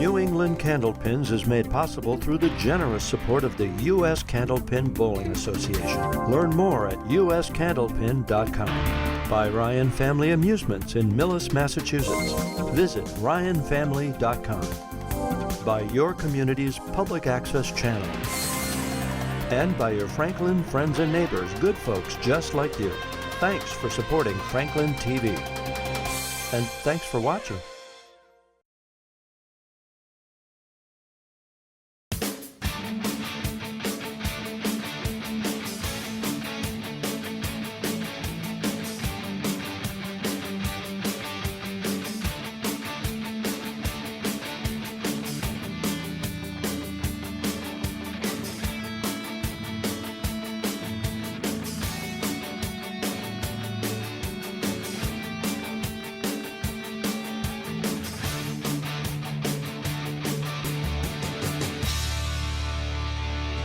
New England Candlepins is made possible through the generous support of the U.S. Candlepin Bowling Association. Learn more at uscandlepin.com. By Ryan Family Amusements in Millis, Massachusetts. Visit ryanfamily.com. By your community's public access channel. And by your Franklin friends and neighbors, good folks just like you. Thanks for supporting Franklin TV. And thanks for watching.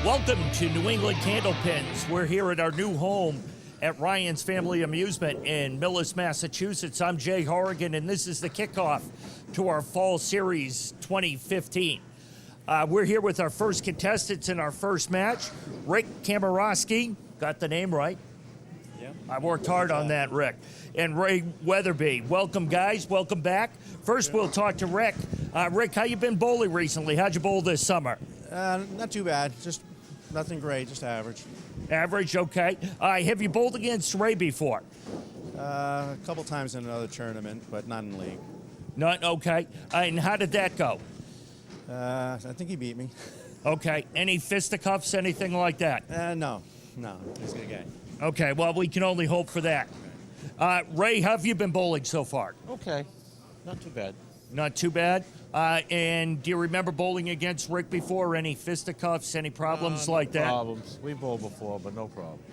Welcome to New England Candlepins. We're here at our new home at Ryan's Family Amusement in Millis, Massachusetts. I'm Jay Horrigan, and this is the kickoff to our Fall Series 2015. We're here with our first contestants in our first match. Rick Kamrowski, got the name right? Yeah. I worked hard on that, Rick. And Ray Weatherbee. Welcome, guys. Welcome back. First, we'll talk to Rick. Rick, how you been bowling recently? How'd you bowl this summer? Not too bad. Just nothing great, just average. Average, okay. Have you bowled against Ray before? A couple times in another tournament, but not in league. Not okay. And how did that go? I think he beat me. Okay. Any fisticuffs, anything like that? No, he's a good guy. Okay, well, we can only hope for that. Ray, how have you been bowling so far? Okay, not too bad. Not too bad. And do you remember bowling against Rick before? Any fisticuffs, any problems like that? Problems. We bowled before, but no problems.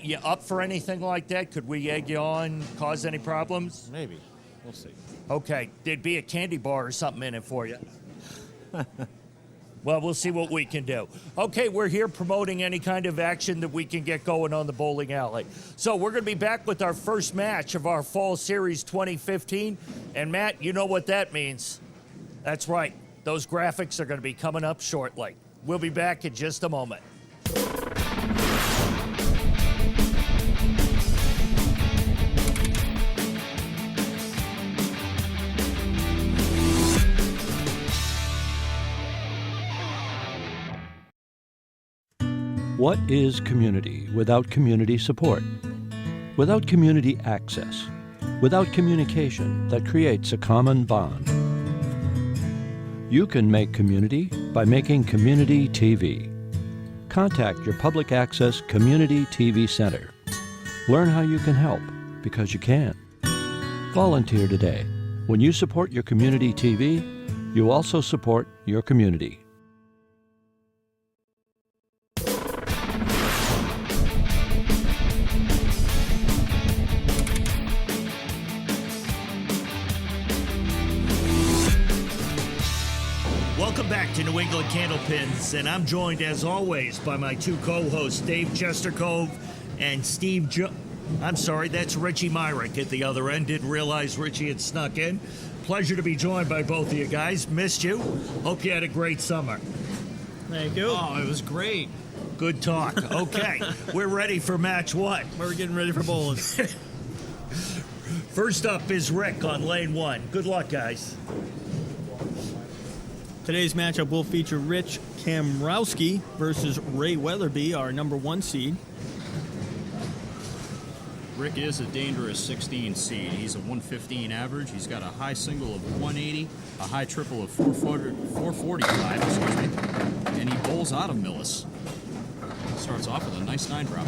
You up for anything like that? Could we egg you on, cause any problems? Maybe. We'll see. Okay, there'd be a candy bar or something in it for you. Well, we'll see what we can do. Okay, we're here promoting any kind of action that we can get going on the bowling alley. So we're going to be back with our first match of our Fall Series 2015. And Matt, you know what that means. That's right. Those graphics are going to be coming up shortly. We'll be back in just a moment. What is community without community support? Without community access? Without communication that creates a common bond? You can make community by making community TV. Contact your public access community TV center. Learn how you can help, because you can. Volunteer today. When you support your community TV, you also support your community. Welcome back to New England Candlepins, and I'm joined, as always, by my two co-hosts, Dave Chestercove and Steve I'm sorry, that's Richie Myrick at the other end. Didn't realize Richie had snuck in. Pleasure to be joined by both of you guys. Missed you. Hope you had a great summer. Thank you. Oh, it was great. Good talk. Okay, we're ready for match one. We're getting ready for bowling. First up is Rick on lane one. Good luck, guys. Today's matchup will feature Rich Kamrowski versus Ray Weatherbee, our number one seed. Rick is a dangerous 16 seed. He's a 115 average. He's got a high single of 180, a high triple of 445, excuse me, and he bowls out of Millis. Starts off with a nice 9-drop.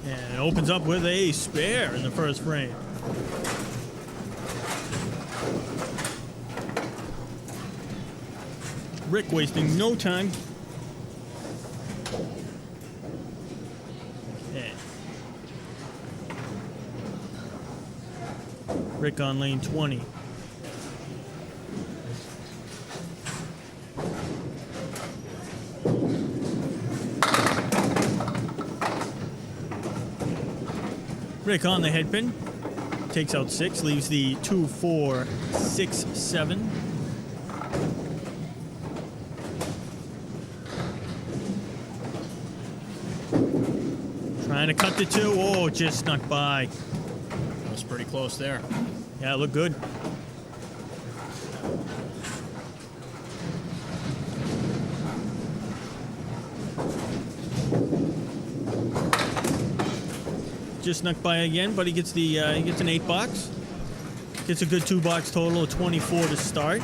And it opens up with a spare in the first frame. Rick wasting no time. And Rick on lane 20. Rick on the headpin. Takes out 6, leaves the 2, 4, 6, 7. Trying to cut the 2. Oh, just snuck by. That was pretty close there. Yeah, it looked good. Just snuck by again, but he gets the he gets an 8 box. Gets a good 2 box total of 24 to start.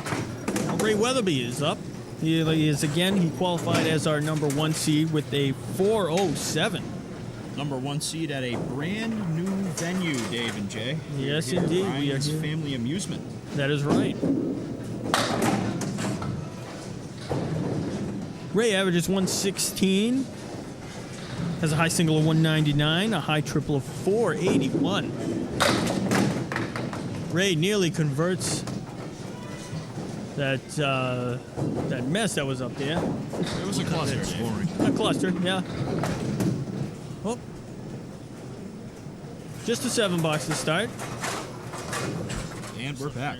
Ray Weatherbee is up. He is again. He qualified as our number 1 seed with a 407. Number 1 seed at a brand new venue, Dave and Jay. Yes, Here at indeed. We are Ryan's here. Family Amusement. That is right. Ray averages 116. Has a high single of 199, a high triple of 481. Ray nearly converts that that mess that was up there. It was a cluster. Dave. A cluster, yeah. Oh. Just a 7 box to start. And we're back.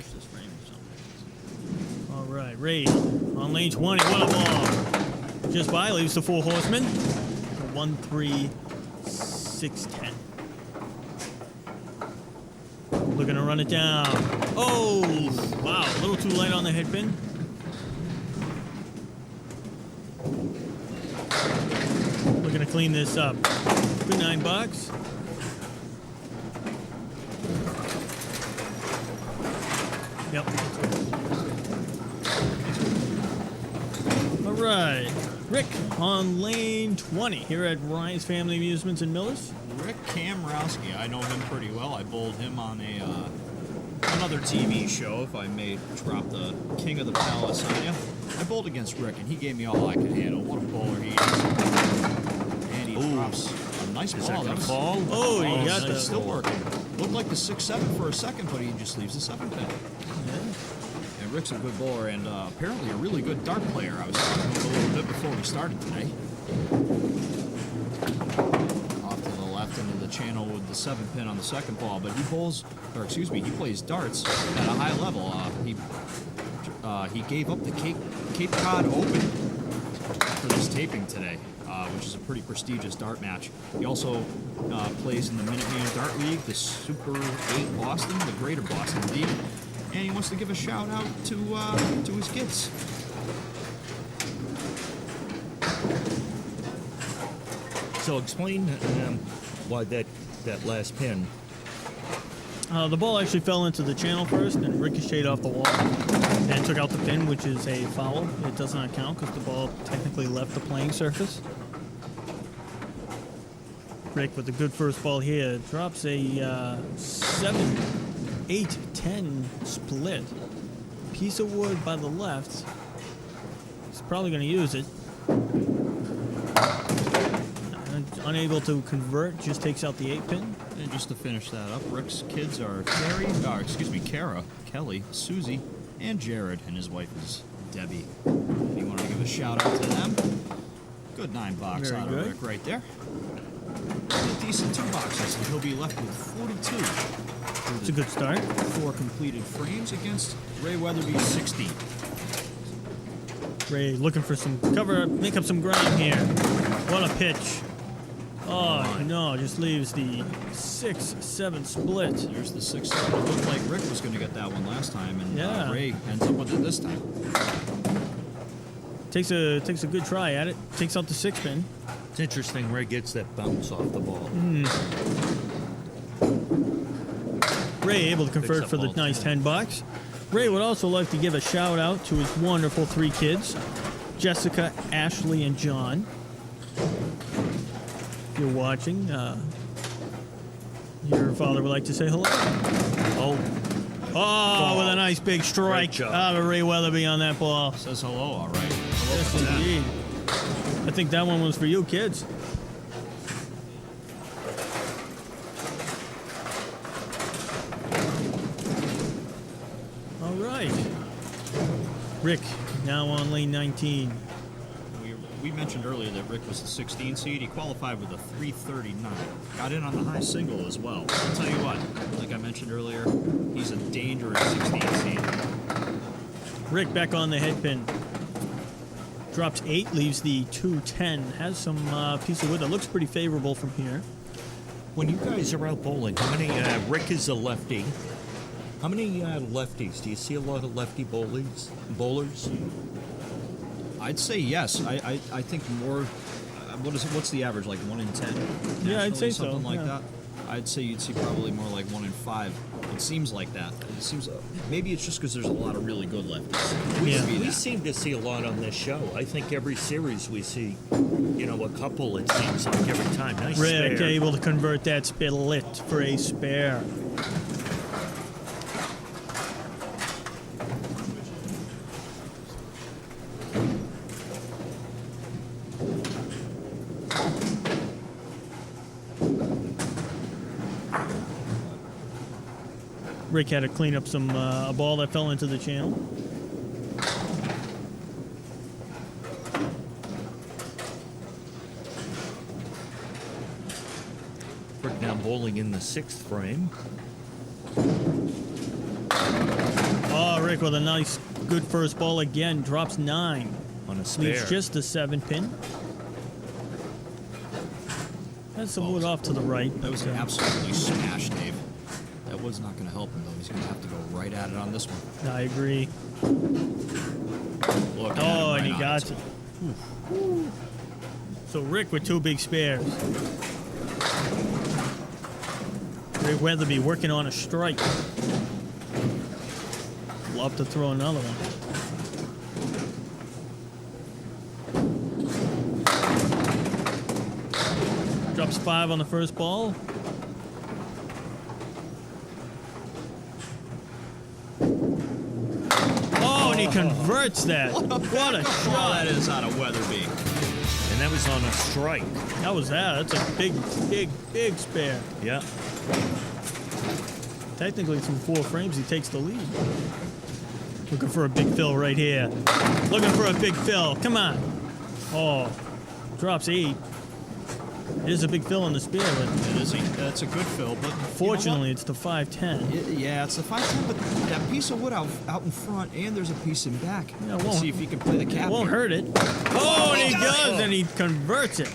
All right, Ray on lane 20. What a ball. Just by, leaves the 4 horsemen. 1, 3, 6, 10. Looking to run it down. Oh, wow. A little too light on the headpin. Looking to clean this up. Good 9 box. Yep. All right. Rick on lane 20 here at Ryan's Family Amusements in Millis. Rick Kamrowski. I know him pretty well. I bowled him on another TV show, if I may drop the King of the Palace on you. I bowled against Rick, and he gave me all I could handle. What a bowler he is. And he drops a nice ball. that gonna fall? Oh, he got It's the... still working. Looked like the 6-7 for a second, but he just leaves the 7 pin. And Rick's a good bowler and apparently a really good dart player. I was talking to him a little bit before we started today. Off to the left into the channel with the 7 pin on the second ball, but he plays darts at a high level. He gave up the Cape Cod Open for this taping today, which is a pretty prestigious dart match. He also plays in the Minuteman Dart League, the Super 8 Boston, the Greater Boston League. And he wants to give a shout out to his kids. So explain why that last pin. The ball actually fell into the channel first and ricocheted off the wall and took out the pin, which is a foul. It does not count because the ball technically left the playing surface. Rick with a good first ball here drops a 7, 8, 10 split. Piece of wood by the left. He's probably going to use it. Unable to convert, just takes out the 8 pin. And just to finish that up, Rick's kids are Kara, Kelly, Susie, and Jared, and his wife is Debbie. If you want to give a shout out to them, good 9 box Very out good. of Rick right there. And a decent 2 boxes, and he'll be left with 42. It's a good start. 4 completed frames against Ray Weatherbee's 16. Ray looking for some cover, make up some ground here. What a pitch. Oh, no, just leaves the 6-7 split. There's the 6-7. It looked like Rick was going to get that one last time, and Yeah. Ray ends up with it this time. Takes a good try at it. Takes out the 6 pin. It's interesting. Ray gets that bounce off the ball. Ray able to convert up for the all nice 10. 10 bucks. Ray would also like to give a shout out to his wonderful 3 kids, Jessica, Ashley, and John. If you're watching, your father would like to say hello. Oh, with a nice big strike Great job. out of Ray Weatherby on that ball. Says hello, all right. Hello Yes, for that. indeed. I think that one was for you kids. All right. Rick, now on lane 19. we mentioned earlier that Rick was the 16 seed. He qualified with a 339. Got in on the high single as well. I'll tell you what, like I mentioned earlier, he's a dangerous 16 seed. Rick back on the head pin. Drops 8, leaves the 210. Has some piece of wood that looks pretty favorable from here. When you guys are out bowling, how many? Rick is a lefty. How many lefties? Do you see a lot of lefty bowlers? I'd say yes. I think more. What's the average? Like 1 in 10? Yeah, I'd say something so, like yeah. that. I'd say you'd see probably more like 1 in 5. It seems like that. It seems maybe it's just because there's a lot of really good lefties. We seem to see a lot on this show. I think every series we see, a couple. It seems like every time. Nice Rick spare. able to convert that split for a spare. Rick had to clean up some a ball that fell into the channel. Rick now bowling in the 6th frame. Oh, Rick with a nice, good first ball again. Drops 9. On a spare. Leaves just a 7 pin. Has some wood off to the right. That was an absolutely smash, Dave. That was not going to help him, though. He's going to have to go right at it on this one. I agree. Look Oh, at and him he got it. So Rick with 2 big spares. Ray Weatherbee working on a strike. Love to throw another one. Drops 5 on the first ball. Oh, and he converts that. What a shot that shot. is out of Weatherbee. And that was on a strike. That was that. That's a big, big, big spare. Yeah. Technically, through 4 frames, he takes the lead. Looking for a big fill right here. Looking for a big fill. Come on. Oh, drops 8. It is a big fill in the spare, but That's a good fill, but fortunately, it's the 510. Yeah, it's the 510, but that piece of wood out in front, and there's a piece in back. Yeah, Let's see if he can play the cap. It won't here. hurt it. Oh, and he does, and he converts it.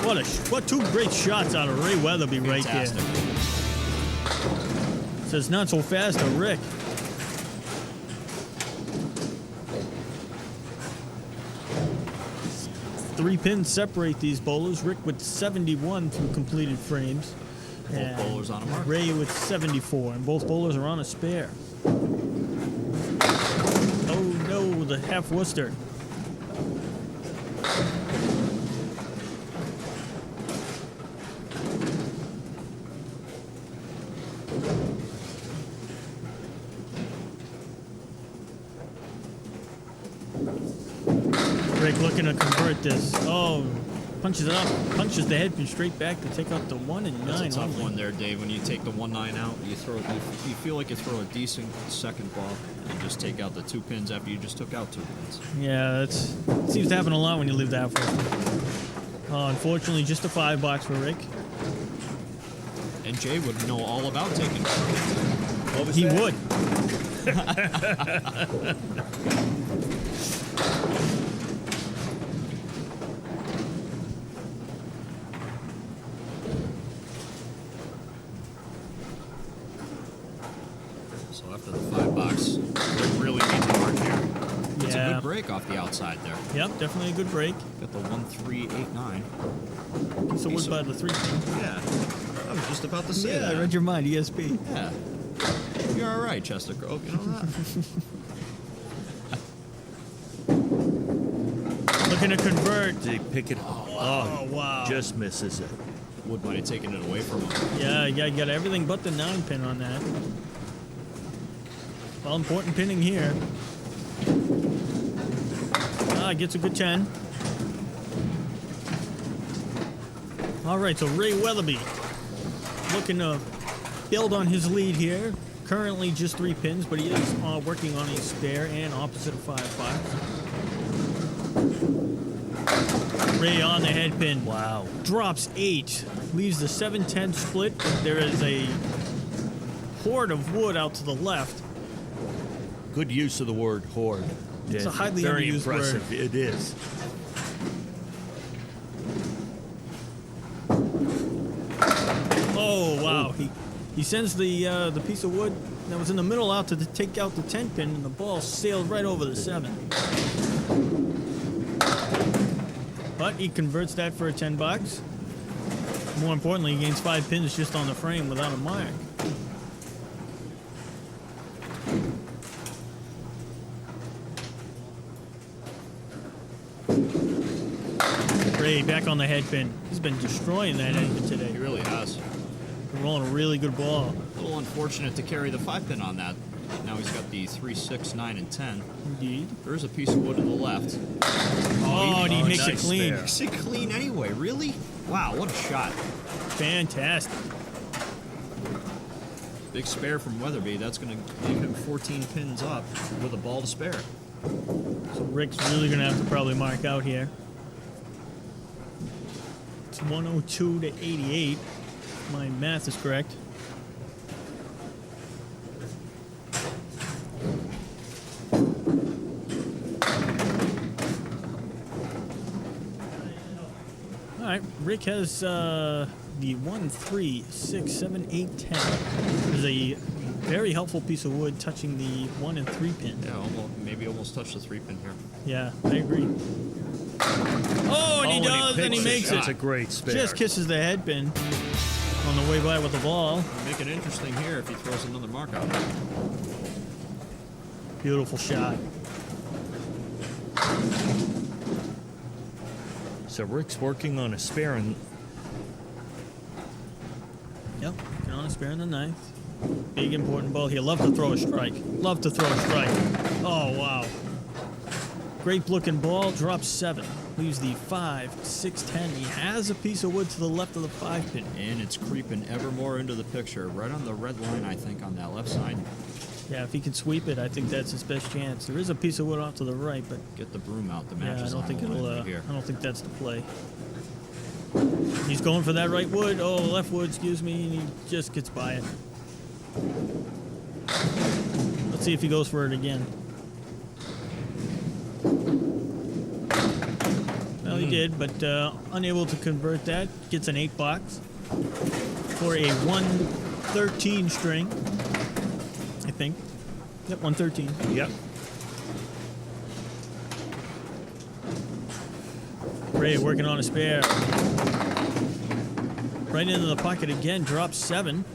What 2 great shots out of Ray Weatherbee right there. Fantastic. Says not so fast to Rick. Three pins separate these bowlers. Rick with 71 through completed frames. Both bowlers on a mark. Ray with 74, and both bowlers are on a spare. Oh no, the half Worcester. Rick looking to convert this. Oh, punches it up, punches the head pin straight back to take out the 1 and 9. That's a tough only. one there, Dave. When you take the 1-9 out, you feel like you throw a decent second ball and just take out the 2 pins after you just took out 2 pins. Yeah, it seems to happen a lot when you leave that for. Unfortunately, just a $5 for Rick. And Jay would know all about taking 2 pins. What was He that? would. So after the $5, Rick really needs a mark here. It's a Yeah. good break off the outside there. Yep, definitely a good break. Got the 1-3-8-9. So wood by the 3. Yeah, I was just about to say Yeah, that. I read your mind, ESP. Yeah. You're all right, Chester Grove. You know that? Looking to convert. Did he pick it? Oh, wow. Just misses it. Wood might have taken it away from him. Yeah, you got everything but the 9 pin on that. Well, important pinning here. Gets a good 10. All right, so Ray Weatherbee looking to build on his lead here. Currently just 3 pins, but he is working on a spare and opposite of 5-5. Ray on the head pin. Wow. Drops 8. Leaves the 7-10 split. There is a horde of wood out to the left. Good use of the word horde. It's a highly very underused impressive. word. It is. Oh, wow. He sends the piece of wood that was in the middle out to take out the 10 pin, and the ball sailed right over the 7. But he converts that for a 10 bucks. More importantly, he gains 5 pins just on the frame without a mark. Ray back on the head pin. He's been destroying that head pin today. He really has. Rolling a really good ball. A little unfortunate to carry the 5 pin on that. Now he's got the 3, 6, 9, and 10. Indeed. There's a piece of wood to the left. Oh, and he makes it nice clean. there. Makes it clean anyway, really? Wow, what a shot. Fantastic. Big spare from Weatherbee. That's going to give him 14 pins up with a ball to spare. So Rick's really going to have to probably mark out here. It's 102 to 88. My math is correct. All right, Rick has the 1, 3, 6, 7, 8, 10. There's a very helpful piece of wood touching the 1 and 3 pin. Yeah, maybe almost touch the 3 pin here. Yeah, I agree. Oh, and he does, and he makes That's a it. great spare. Just kisses the head pin on the way by with the ball. Make it interesting here if he throws another mark out. Beautiful shot. So Rick's working on a spare, and Yep, on a spare in the 9th. Big important ball here. Love to throw a strike. Love to throw a strike. Oh, wow. Great looking ball. Drops 7. Leaves the 5, 6, 10. He has a piece of wood to the left of the 5 pin. And it's creeping ever more into the picture. Right on the red line, I think, on that left side. Yeah, if he can sweep it, I think that's his best chance. There is a piece of wood off to the right, but Get the broom out. The yeah, match I is don't on think the line it'll. right here. I don't think that's the play. He's going for that right wood. Oh, left wood. Excuse me. And he just gets by it. Let's see if he goes for it again. Well, he did, but unable to convert that. Gets an 8 box for a 113 string. I think. Yep, 113. yep. Ray working on a spare. Right into the pocket again. Drops 7.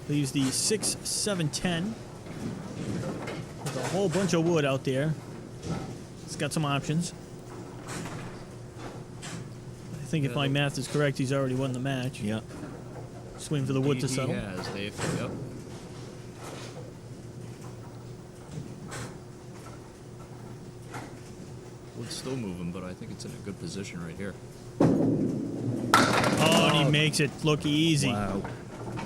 Leaves the 6, 7, 10. There's a whole bunch of wood out there. It's got some options. I think if my math is correct, he's already won the match. Yeah. Swing for the wood to settle. He has, Dave. Yep. Wood's still moving, but I think it's in a good position right here. Oh, and he makes it look easy. Wow.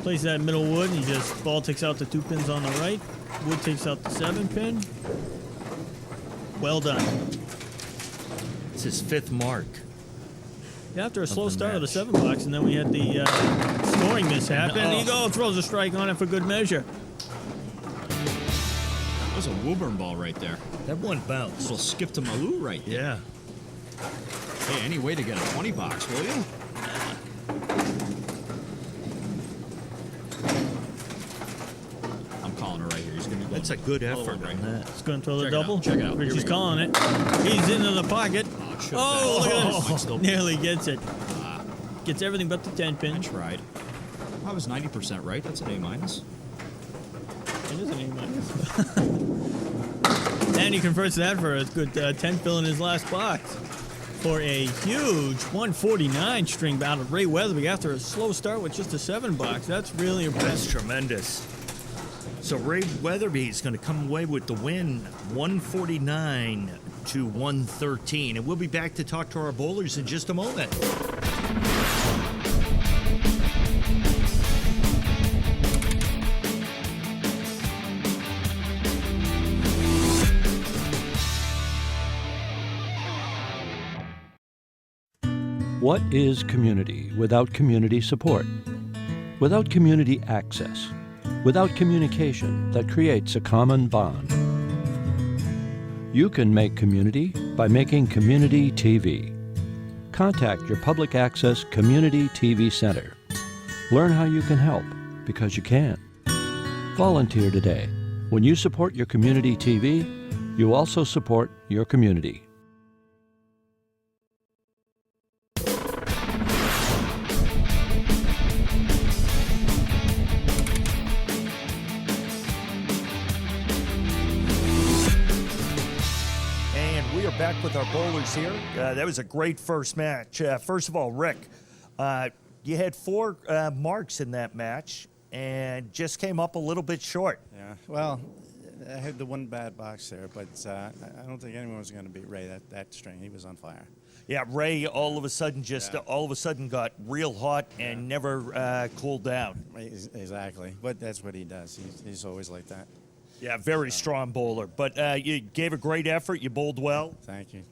Plays that middle wood, and he just ball takes out the 2 pins on the right. Wood takes out the 7 pin. Well done. It's his 5th mark. Yeah, after a slow the start of the match. 7 box, and then we had the scoring mishap, and Oh. he throws a strike on it for good measure. That was a Woburn ball right there. That one bounced. Little skip to Malou right there. Yeah. Hey, any way to get a 20 box, will you? I'm calling it right here. He's going to be That's a good Hello, effort right on that. He's going to throw the Check it out, double. check it out. Here Richie's we go. calling it. He's into the pocket. Oh, it should've Oh, been. look at Might this. still- Nearly gets it. Gets everything but the 10 I pin. tried. I was 90% right. That's an A minus. It is an A minus. And he converts that for a good 10 fill in his last box. For a huge 149 string out of Ray Weatherbee after a slow start with just a 7 box. That's really That's impressive. tremendous. So Ray Weatherbee is going to come away with the win, 149 to 113. And we'll be back to talk to our bowlers in just a moment. What is community without community support? Without community access? Without communication that creates a common bond? You can make community by making community TV. Contact your public access community TV center. Learn how you can help, because you can. Volunteer today. When you support your community TV, you also support your community. We are back with our bowlers here. That was a great first match. First of all, Rick, you had 4 marks in that match and just came up a little bit short. Yeah, well, I had the one bad box there, but I don't think anyone was going to beat Ray that string. He was on fire. Yeah, Ray all of a sudden got real hot and never cooled down. Exactly, but that's what he does. He's always like that. Yeah, very strong bowler. But you gave a great effort. You bowled well. Thank you.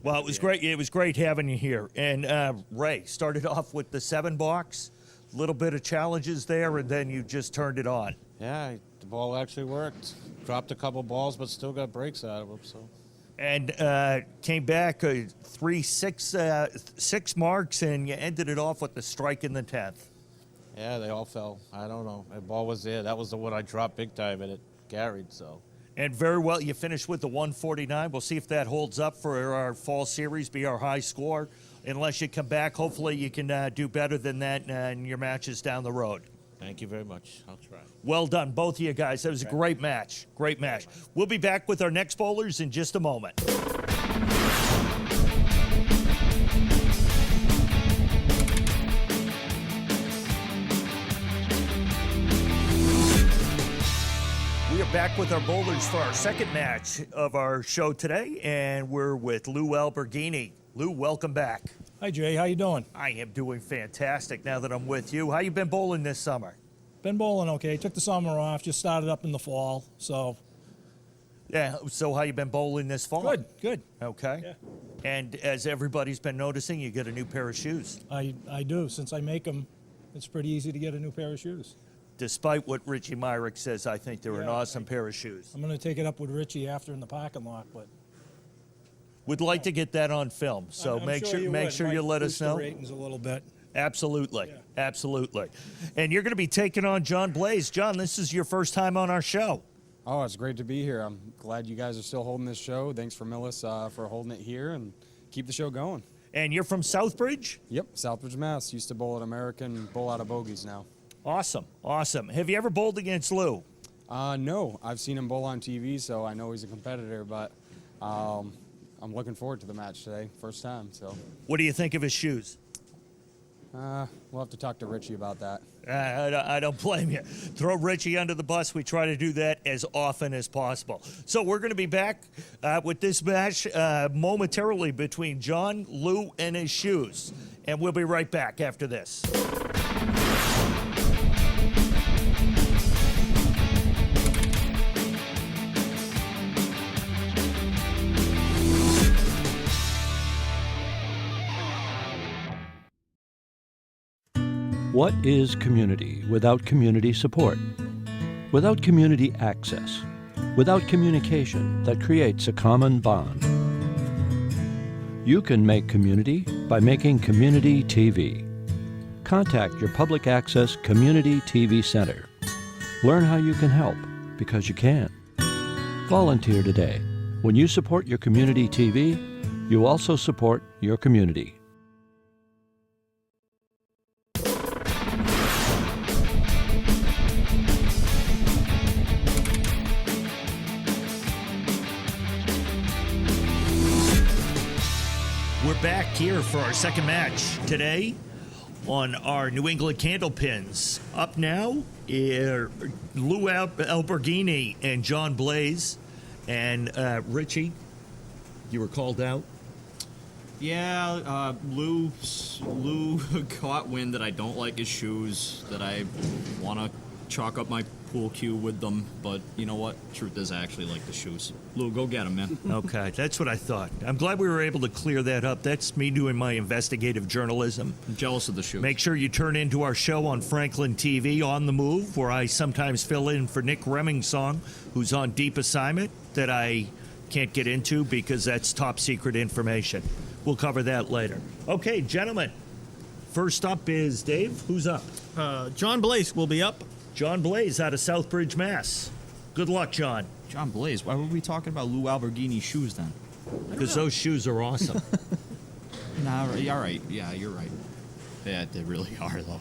Well, it was great. It was great having you here. And Ray started off with the 7 box, a little bit of challenges there, and then you just turned it on. Yeah, the ball actually worked. Dropped a couple balls, but still got breaks out of them. So. And came back 6 marks, and you ended it off with the strike in the 10th. Yeah, they all fell. I don't know. The ball was there. That was the one I dropped big time, and it carried. So. And very well, you finished with the 149. We'll see if that holds up for our fall series, be our high score. Unless you come back, hopefully you can do better than that in your matches down the road. Thank you very much. I'll try. Well done, both of you guys. That was a great match. Great match. We'll be back with our next bowlers in just a moment. We are back with our bowlers for our second match of our show today, and we're with Lou Alberghini. Lou, welcome back. Hi, Jay. How you doing? I am doing fantastic now that I'm with you. How you been bowling this summer? Been bowling okay. Took the summer off. Just started up in the fall. So Yeah, so how you been bowling this fall? good. Okay. Yeah. And as everybody's been noticing, you get a new pair of shoes. I do. Since I make them, it's pretty easy to get a new pair of shoes. Despite what Richie Myrick says, I think they're an Yeah, awesome pair of shoes. I'm going to take it up with Richie after in the parking lot, but Would like to get that on film, so I'm make sure you would. Might let us boost the know. ratings a little bit. Absolutely, Yeah. absolutely. And you're going to be taking on John Blaise. John, this is your first time on our show. Oh, it's great to be here. I'm glad you guys are still holding this show. Thanks for Millis for holding it here and keep the show going. And you're from Southbridge? Yep, Southbridge, Mass. Used to bowl at American, bowl out of bogeys now. Awesome, awesome. Have you ever bowled against Lou? No, I've seen him bowl on TV, so I know he's a competitor, but I'm looking forward to the match today. First time, so. What do you think of his shoes? We'll have to talk to Richie about that. I don't blame you. Throw Richie under the bus. We try to do that as often as possible. So we're going to be back with this match momentarily between John, Lou, and his shoes. And we'll be right back after this. What is community without community support? Without community access? Without communication that creates a common bond? You can make community by making community TV. Contact your public access community TV center. Learn how you can help, because you can. Volunteer today. When you support your community TV, you also support your community. We're back here for our second match today on our New England Candlepins. Up now are Lou Alberghini and John Blaise. And Richie, you were called out? Yeah, Lou caught wind that I don't like his shoes, that I want to chalk up my pool cue with them, but you know what? Truth is, I actually like the shoes. Lou, go get them, man. Okay, that's what I thought. I'm glad we were able to clear that up. That's me doing my investigative journalism. I'm jealous of the shoes. Make sure you turn into our show on Franklin TV, On the Move, where I sometimes fill in for Nick Remingsong, who's on deep assignment that I can't get into because that's top secret information. We'll cover that later. Okay, gentlemen. First up is Dave. Who's up? John Blaise will be up. John Blaise out of Southbridge, Mass. Good luck, John. John Blaise, why were we talking about Lou Alberghini shoes then? Because those shoes are awesome. Nah, all right. Yeah, you're right. Yeah, they really are, though.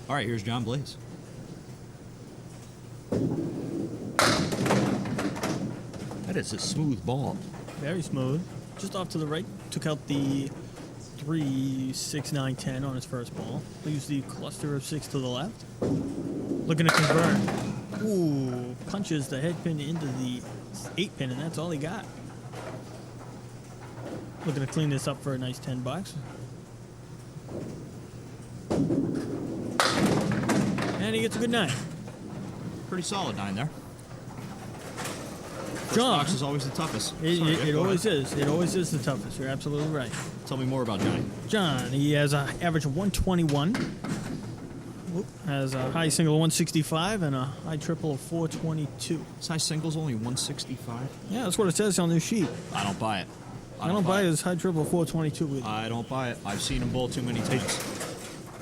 All right, here's John Blaise. That is a smooth ball. Very smooth. Just off to the right. Took out the 3, 6, 9, 10 on his first ball. Leaves the cluster of 6 to the left. Looking to convert. Ooh, punches the head pin into the 8 pin, and that's all he got. Looking to clean this up for a nice $10. And he gets a good 9. Pretty solid 9 there. John. Box is always the toughest. It always is. It always is the toughest. You're absolutely right. Tell me more about Johnny. John, he has an average of 121. Has a high single of 165 and a high triple of 422. His high single's only 165? Yeah, that's what it says on this sheet. I don't buy it. I don't buy his high triple 422 either. I don't buy it. I've seen him bowl too many times.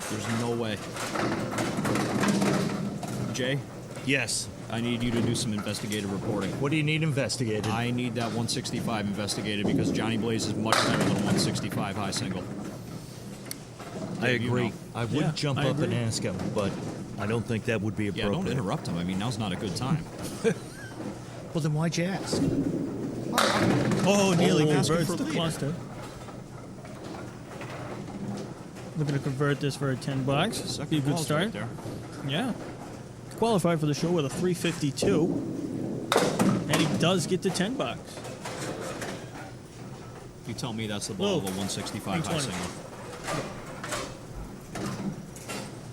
There's no way. Jay, Yes. I need you to do some investigative reporting. What do you need investigated? I need that 165 investigated because Johnny Blaise is much better than a 165 high single. I agree. You know. I would Yeah, jump I up and agree. ask him, but I don't think that would be Yeah, appropriate. don't interrupt him. I mean, now's not a good time. Well, then why'd you ask? Oh, nearly asking converts for the lead. cluster. Looking to convert this for a $10. Second Be a good ball's start. right there. Yeah. Qualified for the show with a 352. And he does get to $10. You tell me that's the ball of a 165 high 320. single.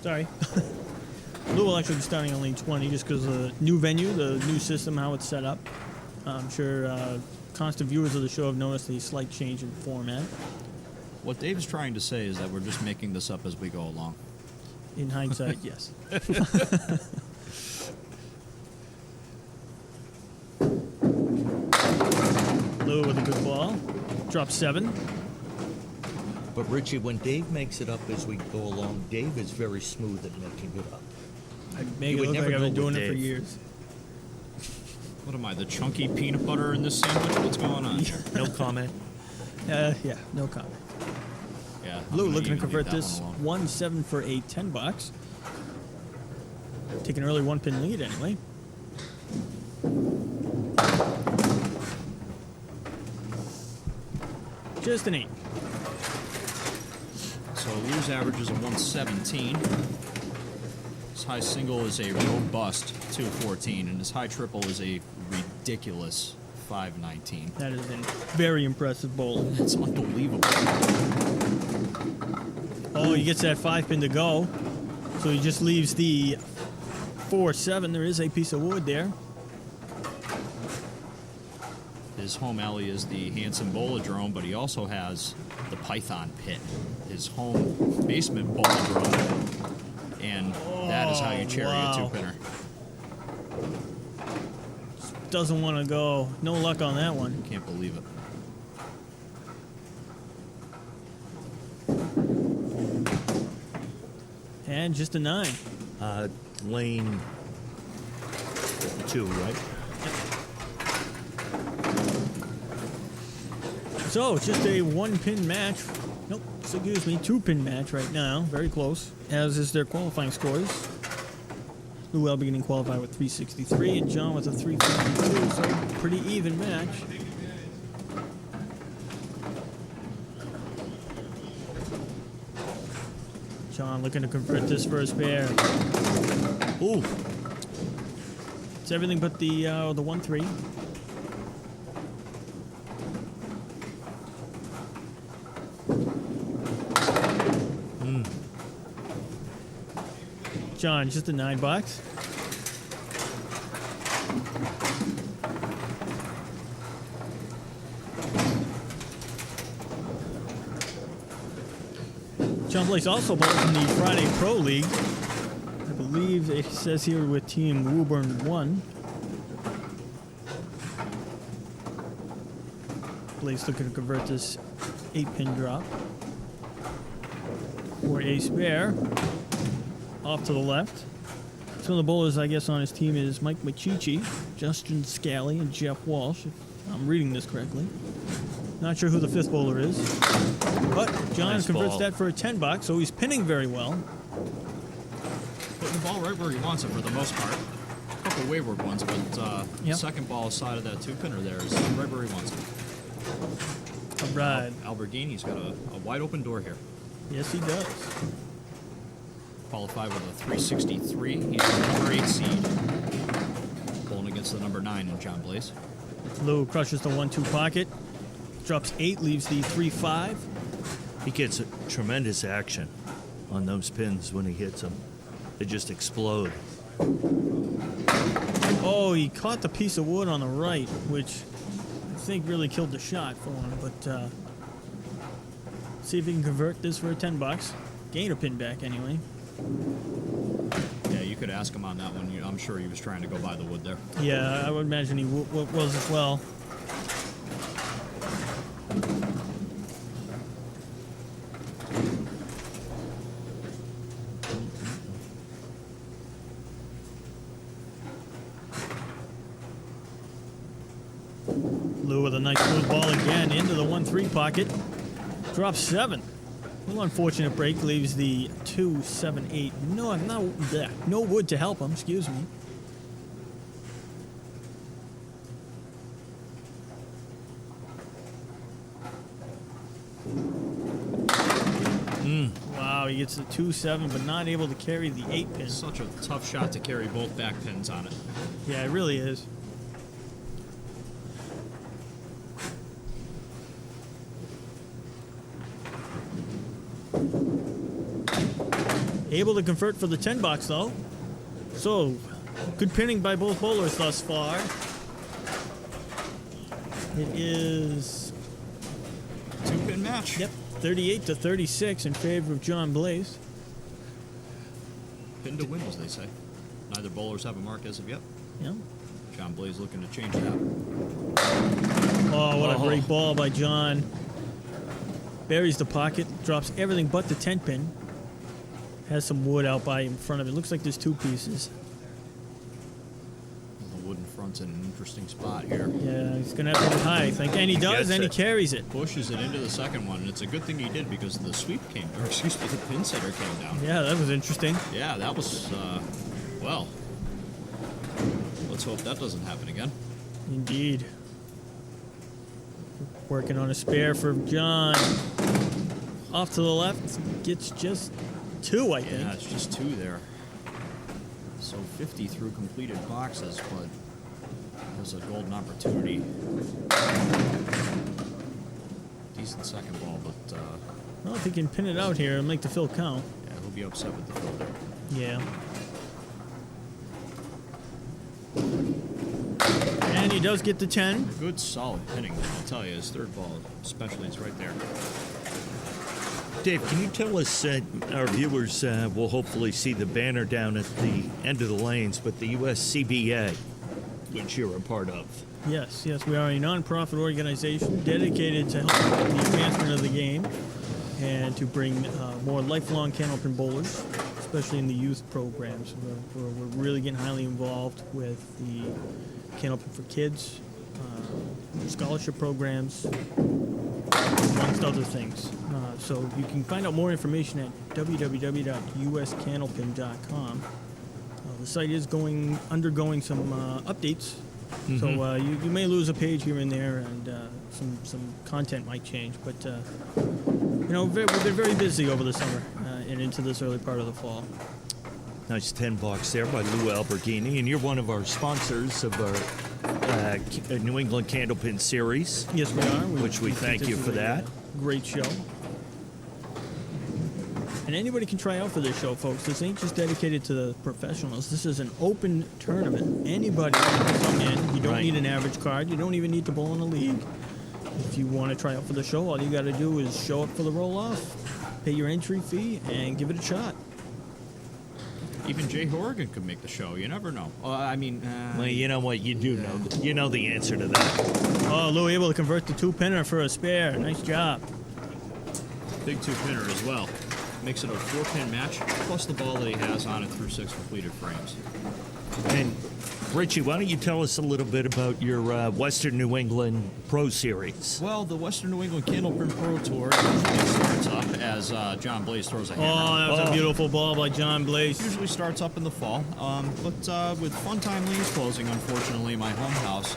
Sorry. Lou will actually be starting on lane 20 just because of the new venue, the new system, how it's set up. I'm sure constant viewers of the show have noticed a slight change in format. What Dave's trying to say is that we're just making this up as we go along. In hindsight, yes. Lou with a good ball. Drop 7. But Richie, when Dave makes it up as we go along, Dave is very smooth at making it up. I make You it would look never like I've been know with doing it for Dave. years. What am I, the chunky peanut butter in this sandwich? What's going on here? No comment. Yeah, no comment. Yeah. Lou I'm looking to gonna convert leave that this one alone. 1-7 for a $10. Take an early 1-pin lead anyway. Just an 8. So Lou's average is a 117. His high single is a robust 214, and his high triple is a ridiculous 519. That is a very impressive bowl. It's unbelievable. Oh, he gets that 5-pin to go. So he just leaves the 4-7. There is a piece of wood there. His home alley is the Hanson Bowladrome, but he also has the Python Pit, his home basement bowladrome. And that is how you cherry wow. a two-pinner. Doesn't want to go. No luck on that one. Can't believe it. And just a 9. Lane 2, right? So, it's just a 1-pin match. Nope, excuse me, 2-pin match right now. Very close, as is their qualifying scores. Lou Alberghini qualified with 363 and John with a 352, so pretty even match. John looking to convert this first pair. Ooh. It's everything but the 1-3. John, just a $9. John Blaise also bowls in the Friday Pro League. I believe it says here with Team Woburn 1. Blaise looking to convert this 8-pin drop. For a spare. Off to the left. Some of the bowlers, I guess, on his team is Mike Machichi, Justin Scally, and Jeff Walsh, if I'm reading this correctly. Not sure who the 5th bowler is. But John Nice converts ball. that for a 10 bucks, so he's pinning very well. Putting the ball right where he wants it for the most part. A couple wayward ones, but the second ball side of that 2-pinner there is right where he wants it. All right. Alberghini's got a wide open door here. Yes, he does. Qualified with a 363. He's the number 8 seed. Bowling against the number 9 in John Blaise. Lou crushes the 1-2 pocket. Drops 8, leaves the 3-5. He gets tremendous action on those pins when he hits them. They just explode. Oh, he caught the piece of wood on the right, which I think really killed the shot for him. But see if he can convert this for a 10 bucks. Gain a pin back anyway. Yeah, you could ask him on that one. I'm sure he was trying to go by the wood there. Yeah, I would imagine he was as well. Lou with a nice smooth ball again into the 1-3 pocket. Drops 7. A little unfortunate break, leaves the 2-7-8. No wood to help him, excuse me. Wow, he gets the 2-7, but not able to carry the 8-pin. Such a tough shot to carry both back pins on it. Yeah, it really is. Able to convert for the 10 bucks though. So, good pinning by both bowlers thus far. It is 2-pin match. 38-36 in favor of John Blaise. Pin to win, as they say. Neither bowlers have a mark as of yet. Yeah. John Blaise looking to change that. Oh, what a great ball by John. Buries the pocket, drops everything but the 10 pin. Has some wood out by in front of it. Looks like there's 2 pieces. The wood in front's in an interesting spot here. Yeah, he's going to have to get high, I think. And he does, and he carries it. Pushes it into the second one, and it's a good thing he did because the sweep came, or excuse me, the pin setter came down. Yeah, that was interesting. Yeah, that was, well, let's hope that doesn't happen again. Indeed. Working on a spare for John. Off to the left. Gets just 2, I think. Yeah, it's just 2 there. So 50 through completed boxes, but there's a golden opportunity. Decent second ball, but Well, if he can pin it out here and make the fill count. yeah, he'll be upset with the fill there. Yeah. And he does get the 10. Good solid pinning, I'll tell you. His third ball, especially, is right there. Dave, can you tell us, our viewers will hopefully see the banner down at the end of the lanes, but the USCBA, which you're a part of. Yes, we are a non-profit organization dedicated to helping the advancement of the game and to bring more lifelong Candlepin bowlers, especially in the youth programs. We're really getting highly involved with the Candlepin for Kids, scholarship programs, amongst other things. So you can find out more information at www.uscandlepin.com. The site is undergoing some updates, so you may lose a page here and there, and some content might change. But we've been very busy over the summer and into this early part of the fall. Nice 10 bucks there by Lou Alberghini, and you're one of our sponsors of our New England Candlepin series. Yes, we are. Which we thank you for that. Great show. And anybody can try out for this show, folks. This ain't just dedicated to the professionals. This is an open tournament. Anybody can come in. You don't need an average card. You don't even need to bowl in a league. If you want to try out for the show, all you got to do is show up for the roll-off, pay your entry fee, and give it a shot. Even Jay Horrigan could make the show. You never know. Well, you know what? You do know. You know the answer to that. Oh, Lou able to convert the 2-pinner for a spare. Nice job. Big 2-pinner as well. Makes it a 4-pin match, plus the ball that he has on it through 6 completed frames. And Richie, why don't you tell us a little bit about your Western New England Pro Series? Well, the Western New England Candlepin Pro Tour usually starts up as John Blaise throws a hammer. Oh, that was a beautiful ball by John Blaise. Usually starts up in the fall, but with Fun Time Leagues closing, unfortunately, my home house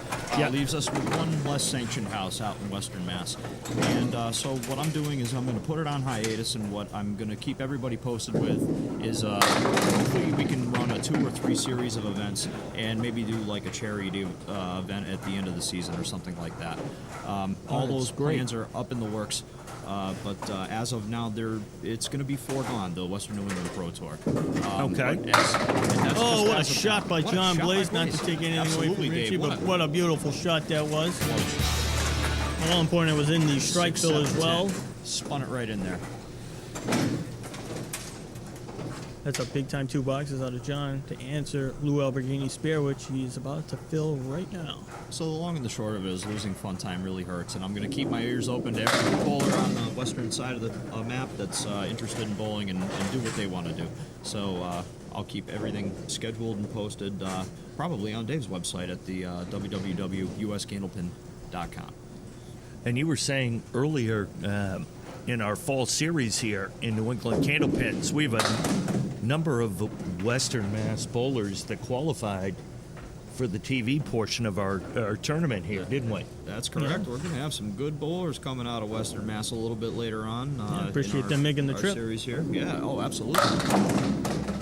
leaves us with one less sanctioned house out in Western Mass. And so what I'm doing is I'm going to put it on hiatus, and what I'm going to keep everybody posted with is hopefully we can run a 2 or 3 series of events and maybe do like a charity event at the end of the season or something like that. All those plans are up in the works. But as of now, it's going to be foregone, the Western New England Pro Tour. Okay. What a shot by John Blaise, not to take anything away from Richie, but what a beautiful shot that was. All important, it was in the strike fill as well. Spun it right in there. That's a big-time 2 boxes out of John to answer Lou Alberghini's spare, which he's about to fill right now. So the long and the short of it is losing Fun Time really hurts, and I'm going to keep my ears open to every bowler on the western side of the map that's interested in bowling and do what they want to do. So I'll keep everything scheduled and posted probably on Dave's website at the www.uscandlepin.com. And you were saying earlier in our fall series here in New England Candlepins, we have a number of Western Mass bowlers that qualified for the TV portion of our tournament here, didn't we? That's correct. We're going to have some good bowlers coming out of Western Mass a little bit later on. Appreciate them making the trip. Series here. Yeah, oh, absolutely.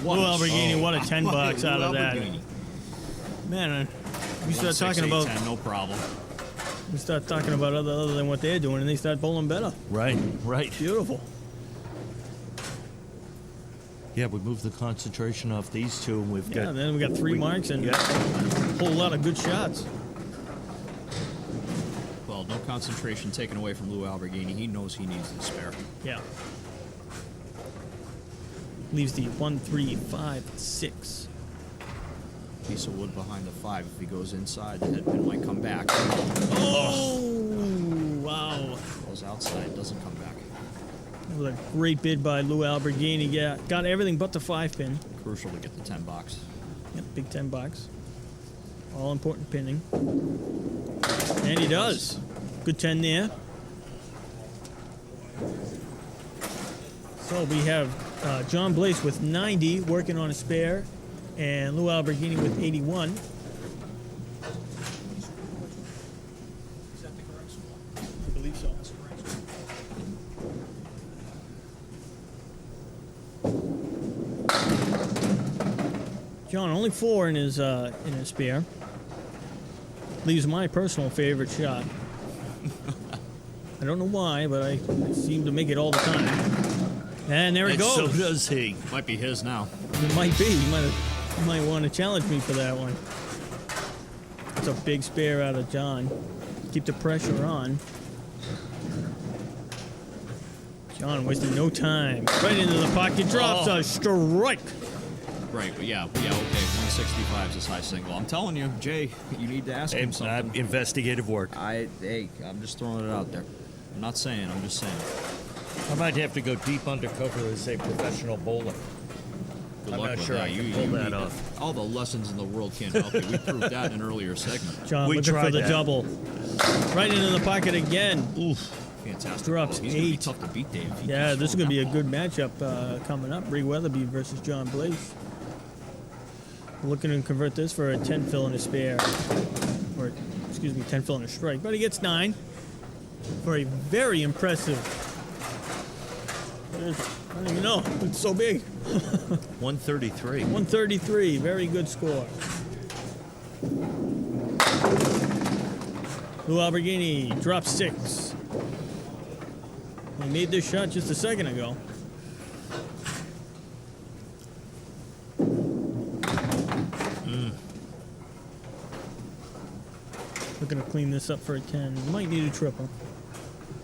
Lou Alberghini, what a 10 bucks out of that. Man, we start talking about 10, no problem. We start talking about other than what they're doing, and they start bowling better. Right. Beautiful. Yeah, we moved the concentration off these two, and we've got... then we got 3 marks and a whole lot of good shots. Well, no concentration taken away from Lou Alberghini. He knows he needs the spare. Yeah. Leaves the 1, 3, 5, 6. Piece of wood behind the 5. If he goes inside, the head pin might come back. Oh, wow. Goes outside, doesn't come back. That was a great bid by Lou Alberghini. Yeah, got everything but the 5-pin. Crucial to get the 10 box. Yep, big 10 box. All important pinning. And he does. Good 10 there. So we have John Blaise with 90 working on a spare, and Lou Alberghini with 81. Is that the correct score? I believe so. That's correct. John, only 4 in his spare. Leaves my personal favorite shot. I don't know why, but I seem to make it all the time. And there it goes. So does he. Might be his now. It might be. You might want to challenge me for that one. It's a big spare out of John. Keep the pressure on. John wasting no time. Right into the pocket. Drops a strike. Right, but yeah, okay. 165 is his high single. I'm telling you, Jay, you need to ask him something. Investigative work. I'm just throwing it out there. I'm not saying, I'm just saying. I might have to go deep undercover as a professional bowler. Good I'm luck not with sure that. I can You pull that need off. all the lessons in the world can't help you. We proved that in an earlier segment. John We looking for tried the that. double. Right into the pocket again. Oof. Fantastic. Drops He's going to be 8. tough to beat, Dave. Yeah, this is going to be a good matchup coming up. Weatherbee versus John Blaise. Looking to convert this for a 10 fill and a spare. Or, 10 fill and a strike. But he gets 9 for a very impressive. I don't even know. It's so big. 133. 133. Very good score. Lou Alberghini drops 6. He made this shot just a second ago. Looking to clean this up for a 10. Might need a triple.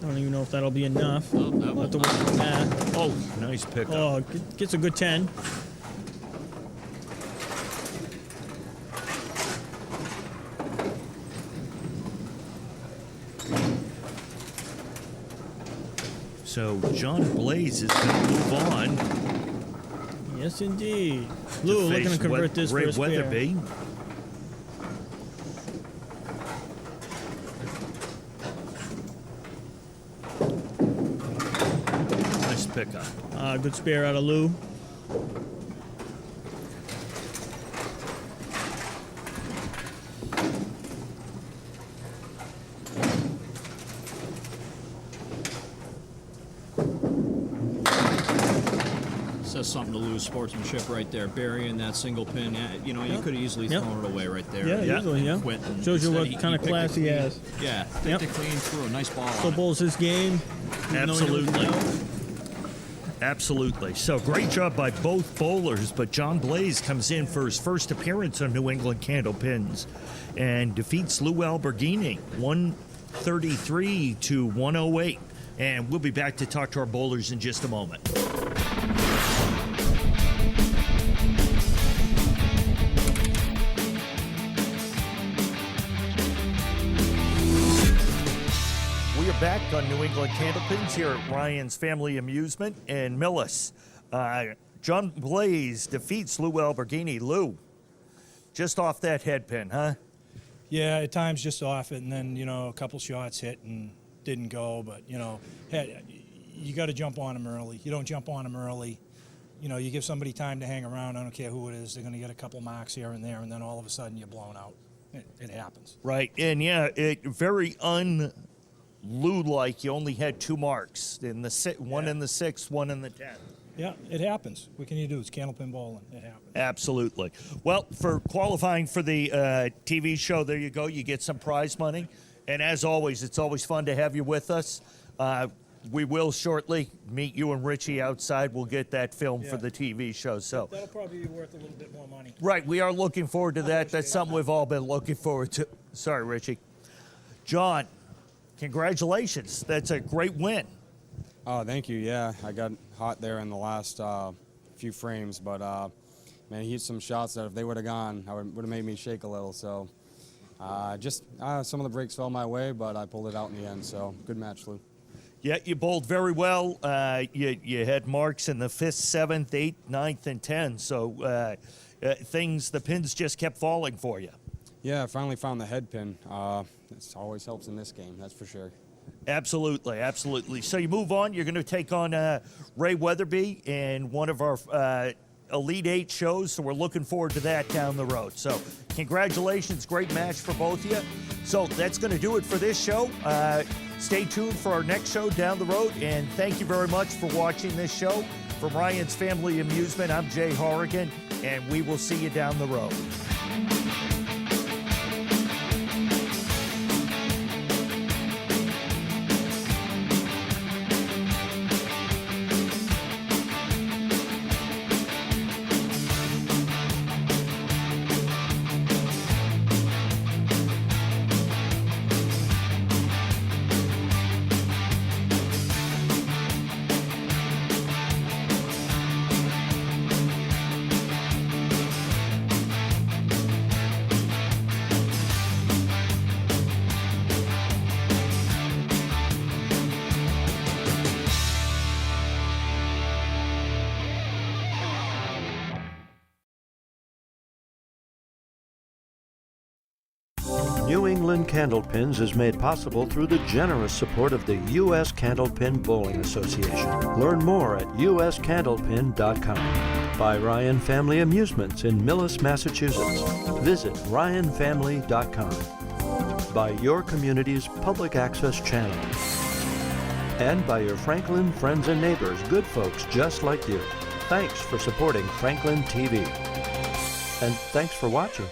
I don't even know if that'll be enough. Oh, that We'll have to will work on that. Oh, nice pickup. Oh, gets a good 10. So John Blaise is going to move on. Yes, indeed. Lou looking to face convert this Ray for a spare. Weatherbee. Nice pickup. Good spare out of Lou. Says something to lose sportsmanship right there, burying that single pin. You know, you could have easily Yep. thrown it away right there. Yeah, and easily, yeah. quit, and Shows you instead what kind of picked it class he clean. has. Yeah, Yep. picked it clean, threw a nice ball So on it. bowls his game. even though he knows Absolutely. no. Absolutely. So great job by both bowlers, but John Blaise comes in for his first appearance on New England Candlepins and defeats Lou Alberghini 133 to 108. And we'll be back to talk to our bowlers in just a moment. We are back on New England Candlepins here at Ryan's Family Amusement in Millis. John Blaise defeats Lou Alberghini. Lou, just off that head pin, huh? Yeah, at times just off it, and then, you know, a couple shots hit and didn't go. But, you know, you got to jump on them early. You don't jump on them early. You know, you give somebody time to hang around. I don't care who it is. They're going to get a couple marks here and there, and then all of a sudden you're blown out. It happens. Right, and yeah, it very un-Lou-like. You only had 2 marks, in the one in the 6th, one in the 10th. Yeah, it happens. What can you do? It's candlepin bowling. It happens. Absolutely. Well, for qualifying for the TV show, there you go. You get some prize money. And as always, it's always fun to have you with us. We will shortly meet you and Richie outside. We'll get that film for the TV show. So That'll probably be worth a little bit more money. right, we are looking forward to that. That's something we've all been looking forward to. Sorry, Richie. John, congratulations. That's a great win. Oh, thank you. Yeah, I got hot there in the last few frames, but man, he hit some shots that if they would have gone, would have made me shake a little. So just some of the breaks fell my way, but I pulled it out in the end. So good match, Lou. Yeah, you bowled very well. You had marks in the 5th, 7th, 8th, 9th, and 10th. So the pins just kept falling for you. Yeah, I finally found the head pin. This always helps in this game, that's for sure. Absolutely, absolutely. So you move on. You're going to take on Ray Weatherbee in one of our Elite 8 shows. So we're looking forward to that down the road. So congratulations. Great match for both of you. So that's going to do it for this show. Stay tuned for our next show down the road. And thank you very much for watching this show. From Ryan's Family Amusement, I'm Jay Horrigan, and we will see you down the road. New England Candlepins is made possible through the generous support of the U.S. Candlepin Bowling Association. Learn more at uscandlepin.com. By Ryan Family Amusements in Millis, Massachusetts. Visit ryanfamily.com. By your community's public access channel. And by your Franklin friends and neighbors, good folks just like you. Thanks for supporting Franklin TV. And thanks for watching.